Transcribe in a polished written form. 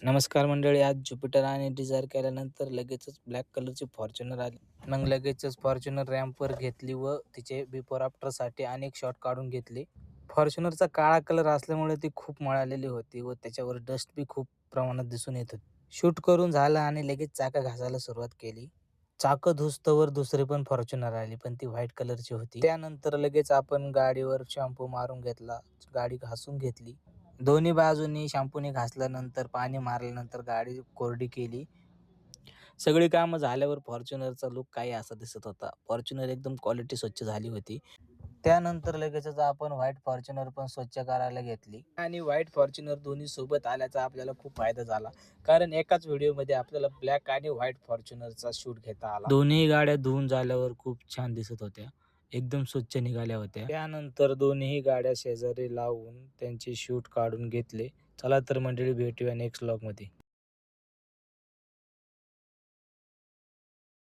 नमस्कार मंडळी. आज ज्युपिटर आणि डिझायर केल्यानंतर लगेचच ब्लॅक कलरची फॉर्च्युनर आली. मग लगेचच फॉर्च्युनर रॅम्पवर घेतली व तिचे बिफोर आफ्टरसाठी अनेक शॉट काढून घेतले. फॉर्च्युनरचा काळा कलर असल्यामुळे ती खूप मळालेली होती व त्याच्यावर डस्ट बी खूप प्रमाणात दिसून येत होती. शूट करून झालं आणि लगेच चाकं घासायला सुरुवात केली. चाकं धुस्तवर दुसरी पण फॉर्च्युनर आली, पण ती व्हाईट कलरची होती. त्यानंतर लगेच आपण गाडीवर शॅम्पू मारून घेतला, गाडी घासून घेतली. दोन्ही बाजूंनी शॅम्पूने घासल्यानंतर, पाणी मारल्यानंतर गाडी कोरडी केली. सगळी कामं झाल्यावर फॉर्च्युनरचा लुक काही असा दिसत होता. फॉर्च्युनर एकदम क्वालिटी स्वच्छ झाली होती. त्यानंतर लगेचच आपण व्हाईट फॉर्च्युनर पण स्वच्छ करायला घेतली आणि व्हाईट फॉर्च्युनर दोन्ही सोबत आल्याचा आपल्याला खूप फायदा झाला. कारण एकाच व्हिडिओमध्ये आपल्याला ब्लॅक आणि व्हाईट फॉर्च्युनरचा शूट घेता आला. दोन्ही गाड्या धुवून झाल्यावर खूप छान दिसत होत्या. एकदम स्वच्छ निघाल्या होत्या. त्यानंतर दोन्ही गाड्या शेजारी लावून त्यांचे शूट काढून घेतले. चला तर मंडळी, भेटूया नेक्स्ट व्लॉगमध्ये.